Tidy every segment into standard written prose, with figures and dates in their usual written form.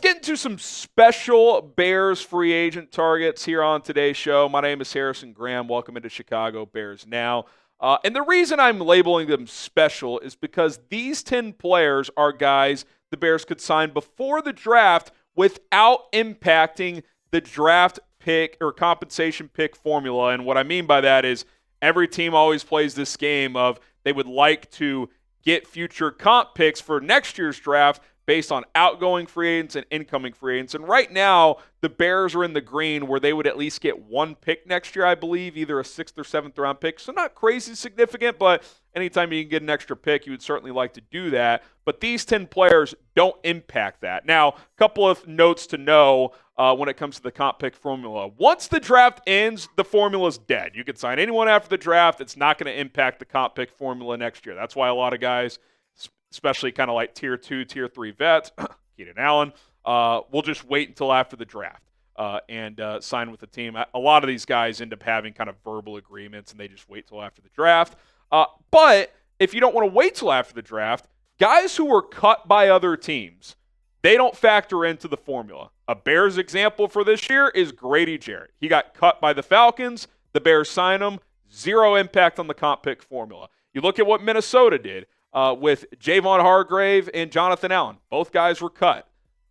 get into some special Bears free agent targets here on today's show. My name is Harrison Graham. Welcome into Chicago Bears Now. And the reason I'm labeling them special is because these 10 players are guys the Bears could sign before the draft without impacting the draft pick or compensation pick formula. And what I mean by that is every team always plays this game of they would like to get future comp picks for next year's draft based on outgoing free agents and incoming free agents. And right now, the Bears are in the green where they would at least get one pick next year, I believe, either a 6th or 7th round pick. So not crazy significant, but anytime you can get an extra pick, you would certainly like to do that. But these 10 players don't impact that. Now, a couple of notes to know when it comes to the comp pick formula. Once the draft ends, the formula is dead. You can sign anyone after the draft. It's not going to impact the comp pick formula next year. That's why a lot of guys, especially kind of like tier 2, tier 3 vets, Keenan Allen, will just wait until after the draft and sign with the team. A lot of these guys end up having kind of verbal agreements, and they just wait till after the draft. But if you don't want to wait till after the draft, guys who were cut by other teams, they don't factor into the formula. A Bears example for this year is Grady Jarrett. He got cut by the Falcons. The Bears signed him. Zero impact on the comp pick formula. You look at what Minnesota did. With Javon Hargrave and Jonathan Allen. Both guys were cut.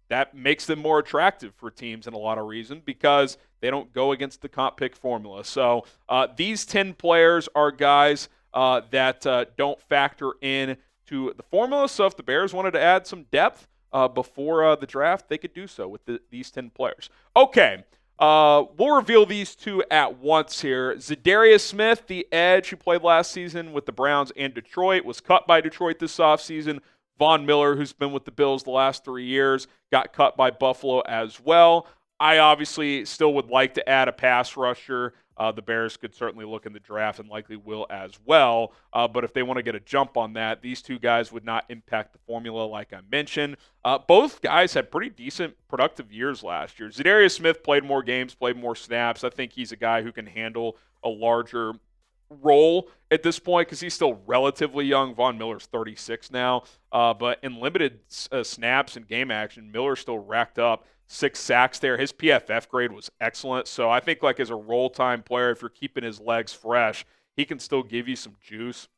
That makes them more attractive for teams in a lot of reasons because they don't go against the comp pick formula. So these 10 players are guys that don't factor in to the formula. So if the Bears wanted to add some depth before the draft, they could do so with these 10 players. Okay. We'll reveal these two at once here. Za'Darius Smith, the edge who played last season with the Browns and Detroit, was cut by Detroit this offseason. Von Miller, who's been with the Bills the last 3 years, got cut by Buffalo as well. I obviously still would like to add a pass rusher. The Bears could certainly look in the draft and likely will as well. But if they want to get a jump on that, these two guys would not impact the formula like I mentioned. Both guys had pretty decent productive years last year. Za'Darius Smith played more games, played more snaps. I think he's a guy who can handle a larger role at this point because he's still relatively young. Von Miller's 36 now. But in limited snaps and game action, Miller still racked up 6 sacks there. His PFF grade was excellent. So I think like as a role time player, if you're keeping his legs fresh, he can still give you some juice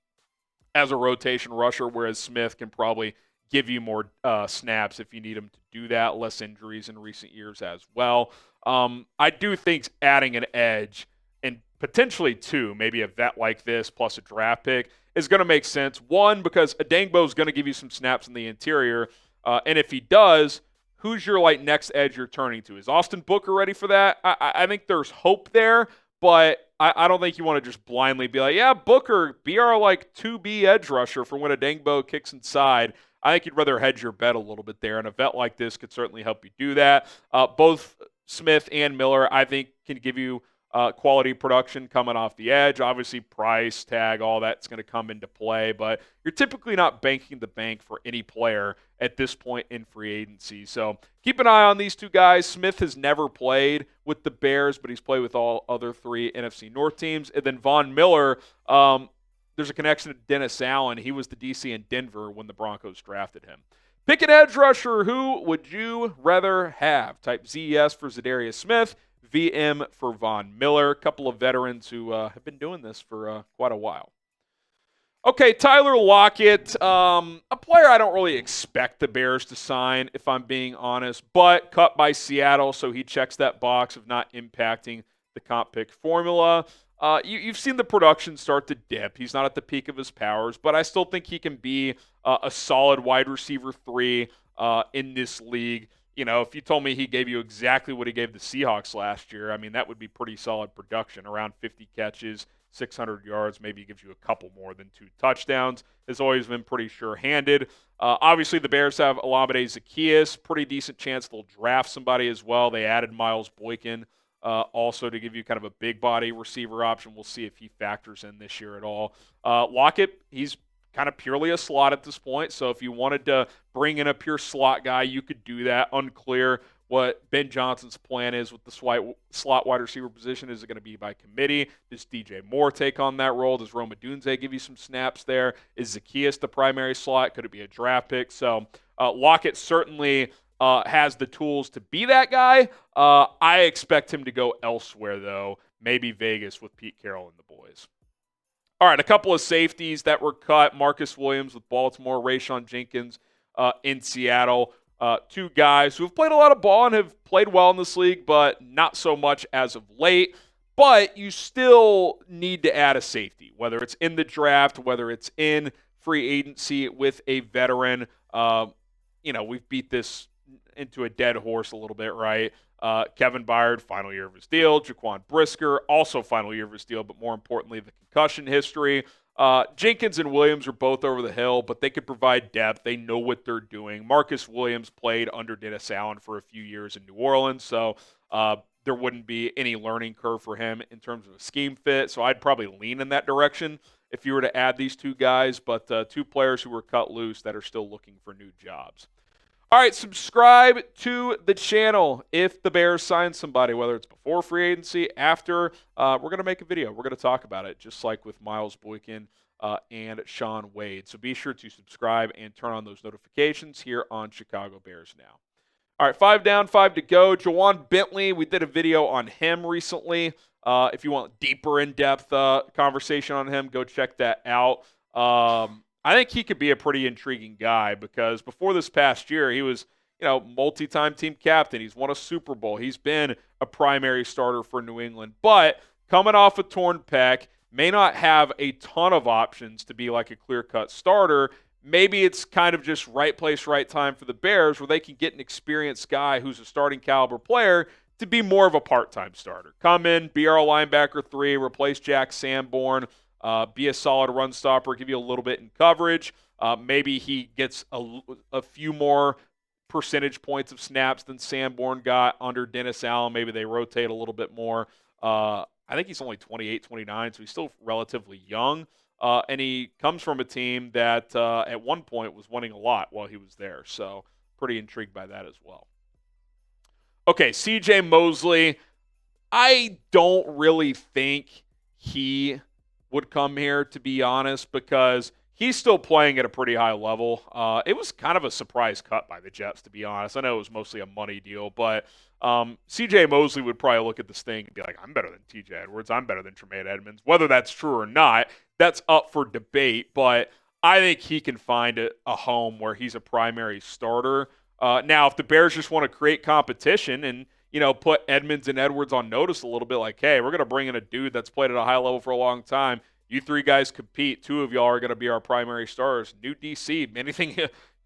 as a rotation rusher, whereas Smith can probably give you more snaps if you need him to do that. Less injuries in recent years as well. I do think adding an edge and potentially 2, maybe a vet like this plus a draft pick is going to make sense. 1, because Adangbo is going to give you some snaps in the interior. And if he does, who's your next edge you're turning to? Is Austin Booker ready for that? I think there's hope there, but I don't think you want to just blindly be like, yeah, Booker, be our 2B edge rusher for when Adangbo kicks inside. I think you'd rather hedge your bet a little bit there, and a vet like this could certainly help you do that. Both Smith and Miller, I think, can give you quality production coming off the edge. Obviously, price tag, all that's going to come into play, but you're typically not banking the bank for any player at this point in free agency. So keep an eye on these two guys. Smith has never played with the Bears, but he's played with all other 3 NFC North teams. And then Von Miller, there's a connection to Dennis Allen. He was the DC in Denver when the Broncos drafted him. Pick an edge rusher. Who would you rather have? Type ZES for Za'Darius Smith, VM for Von Miller. A couple of veterans who have been doing this for quite a while. Okay, Tyler Lockett, a player I don't really expect the Bears to sign, if I'm being honest, but cut by Seattle, so he checks that box of not impacting the comp pick formula. You've seen the production start to dip. He's not at the peak of his powers, but I still think he can be a solid wide receiver 3 in this league. You know, if you told me he gave you exactly what he gave the Seahawks last year, I mean, that would be pretty solid production, around 50 catches, 600 yards, maybe gives you a couple more than 2 touchdowns. Has always been pretty sure-handed. Obviously, the Bears have Olamide Zaccheaus. Pretty decent chance they'll draft somebody as well. They added Miles Boykin also to give you kind of a big body receiver option. We'll see if he factors in this year at all. Lockett, he's kind of purely a slot at this point. So if you wanted to bring in a pure slot guy, you could do that. Unclear what Ben Johnson's plan is with the slot wide receiver position. Is it going to be by committee? Does DJ Moore take on that role? Does Rome Odunze give you some snaps there? Is Zaccheaus the primary slot? Could it be a draft pick? So Lockett certainly has the tools to be that guy. I expect him to go elsewhere, though, maybe Vegas with Pete Carroll and the boys. All right, a couple of safeties that were cut. Marcus Williams with Baltimore, Rayshawn Jenkins in Seattle. Two guys who have played a lot of ball and have played well in this league, but not so much as of late. But you still need to add a safety, whether it's in the draft, whether it's in free agency with a veteran. We've beat this into a dead horse a little bit, right? Kevin Byard, final year of his deal. Jaquan Brisker, also final year of his deal, but more importantly, the concussion history. Jenkins and Williams are both over the hill, but they could provide depth. They know what they're doing. Marcus Williams played under Dennis Allen for a few years in New Orleans, so there wouldn't be any learning curve for him in terms of a scheme fit. So I'd probably lean in that direction if you were to add these two guys, but two players who were cut loose that are still looking for new jobs. All right, subscribe to the channel if the Bears sign somebody, whether it's before free agency, after. We're going to make a video. We're going to talk about it, just like with Miles Boykin and Shaun Wade. So be sure to subscribe and turn on those notifications here on Chicago Bears Now. All right, 5 down, 5 to go. Jawan Bentley, we did a video on him recently. If you want deeper in-depth conversation on him, go check that out. I think he could be a pretty intriguing guy because before this past year, he was, multi-time team captain. He's won a Super Bowl. He's been a primary starter for New England. But coming off a torn pec, may not have a ton of options to be like a clear-cut starter. Maybe it's kind of just right place, right time for the Bears where they can get an experienced guy who's a starting caliber player to be more of a part-time starter. Come in, be our linebacker 3, replace Jack Sanborn, be a solid run stopper, give you a little bit in coverage. Maybe he gets a few more percentage points of snaps than Sanborn got under Dennis Allen. Maybe they rotate a little bit more. I think he's only 28, 29, so he's still relatively young. And he comes from a team that at one point was winning a lot while he was there. So pretty intrigued by that as well. Okay, C.J. Mosley. I don't really think he would come here, to be honest, because he's still playing at a pretty high level. It was kind of a surprise cut by the Jets, to be honest. I know it was mostly a money deal, but C.J. Mosley would probably look at this thing and be like, I'm better than T.J. Edwards. I'm better than Tremaine Edmonds. Whether that's true or not, that's up for debate, but I think he can find a home where he's a primary starter. Now, if the Bears just want to create competition and put Edmonds and Edwards on notice a little bit, like, hey, we're going to bring in a dude that's played at a high level for a long time. You three guys compete. 2 of y'all are going to be our primary stars. New DC, anything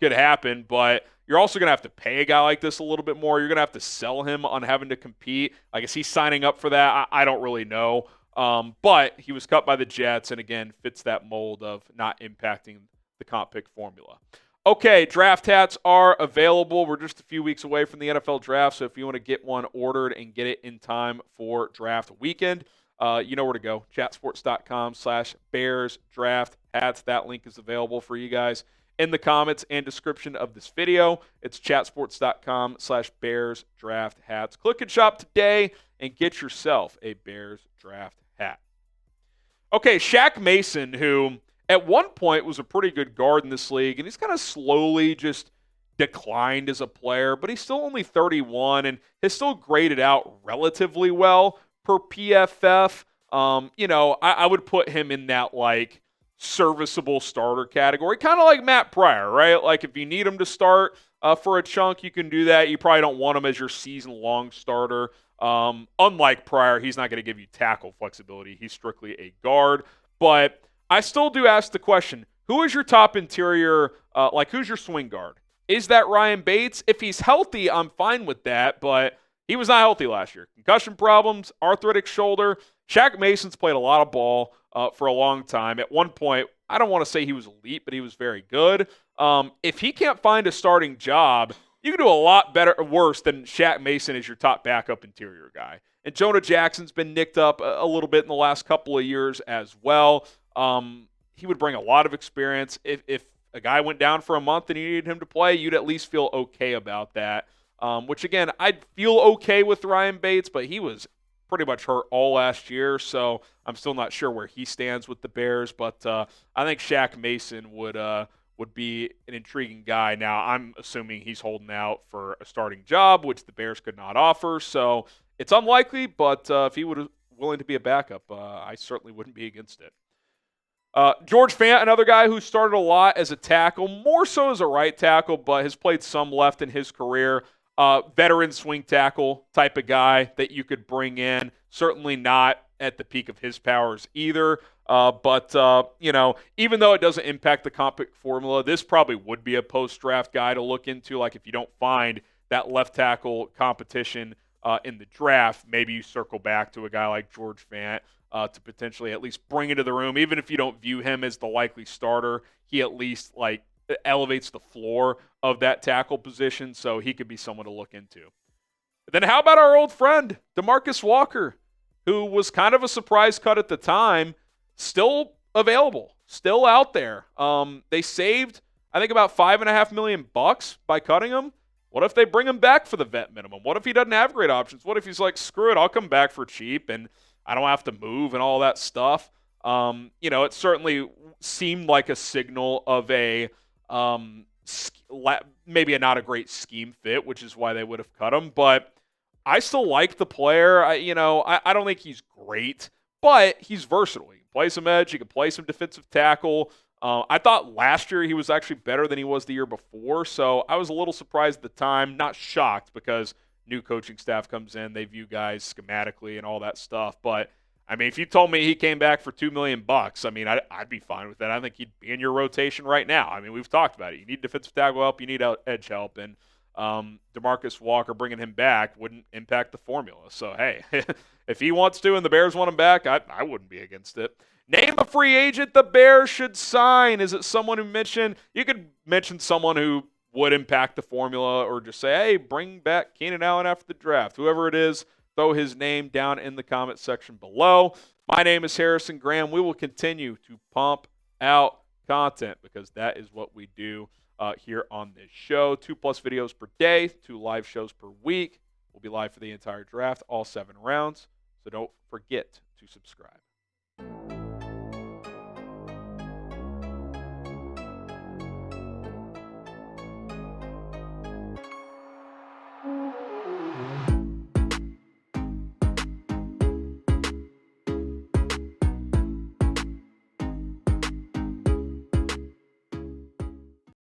could happen, but you're also going to have to pay a guy like this a little bit more. You're going to have to sell him on having to compete. Like, is he signing up for that? I don't really know. But he was cut by the Jets and, again, fits that mold of not impacting the comp pick formula. Okay, draft hats are available. We're just a few weeks away from the NFL draft, so if you want to get one ordered and get it in time for draft weekend, you know where to go. Chatsports.com/Bears draft hats. That link is available for you guys in the comments and description of this video. It's chatsports.com/Bears draft hats. Click and shop today and get yourself a Bears draft hat. Okay, Shaq Mason, who at one point was a pretty good guard in this league, and he's kind of slowly just declined as a player, but he's still only 31 and has still graded out relatively well per PFF. I would put him in that, like, serviceable starter category, kind of like Matt Pryor, right? Like, if you need him to start for a chunk, you can do that. You probably don't want him as your season-long starter. Unlike Pryor, he's not going to give you tackle flexibility. He's strictly a guard, but I still do ask the question, who is your top interior, who's your swing guard? Is that Ryan Bates? If he's healthy, I'm fine with that, but he was not healthy last year. Concussion problems, arthritic shoulder. Shaq Mason's played a lot of ball for a long time. At one point, I don't want to say he was elite, but he was very good. If he can't find a starting job, you can do a lot better or worse than Shaq Mason as your top backup interior guy. And Jonah Jackson's been nicked up a little bit in the last couple of years as well. He would bring a lot of experience. If a guy went down for a month and you needed him to play, you'd at least feel okay about that. Which, again, I'd feel okay with Ryan Bates, but he was pretty much hurt all last year, so I'm still not sure where he stands with the Bears. But I think Shaq Mason would would be an intriguing guy. Now, I'm assuming he's holding out for a starting job, which the Bears could not offer. So it's unlikely, but if he would willing to be a backup, I certainly wouldn't be against it. George Fant, another guy who started a lot as a tackle, more so as a right tackle, but has played some left in his career. Veteran swing tackle type of guy that you could bring in. Certainly not at the peak of his powers either. But even though it doesn't impact the comp formula, this probably would be a post-draft guy to look into. Like if you don't find that left tackle competition in the draft, maybe you circle back to a guy like George Fant to potentially at least bring into the room. Even if you don't view him as the likely starter, he at least elevates the floor of that tackle position, so he could be someone to look into. Then how about our old friend, Demarcus Walker, who was kind of a surprise cut at the time, still available, still out there. They saved, I think, about $5.5 million by cutting him. What if they bring him back for the vet minimum? What if he doesn't have great options? What if he's like, screw it, I'll come back for cheap and I don't have to move and all that stuff? It certainly seemed like a signal of a maybe not a great scheme fit, which is why they would have cut him. But I still like the player. I don't think he's great, but he's versatile. He can play some edge. He can play some defensive tackle. I thought last year he was actually better than he was the year before, so I was a little surprised at the time. Not shocked because new coaching staff comes in, they view guys schematically and all that stuff. But I mean, if you told me he came back for $2 million, I mean, I'd be fine with that. I think he'd be in your rotation right now. I mean, we've talked about it. You need defensive tackle help, you need edge help, and Demarcus Walker bringing him back wouldn't impact the formula. So hey, if he wants to and the Bears want him back, I wouldn't be against it. Name a free agent the Bears should sign. Is it someone who mentioned? You could mention someone who would impact the formula, or just say, hey, bring back Keenan Allen after the draft. Whoever it is, throw his name down in the comment section below. My name is Harrison Graham. We will continue to pump out content because that is what we do here on this show. 2+ videos per day, 2 live shows per week. We'll be live for the entire draft, all 7 rounds. So don't forget to subscribe.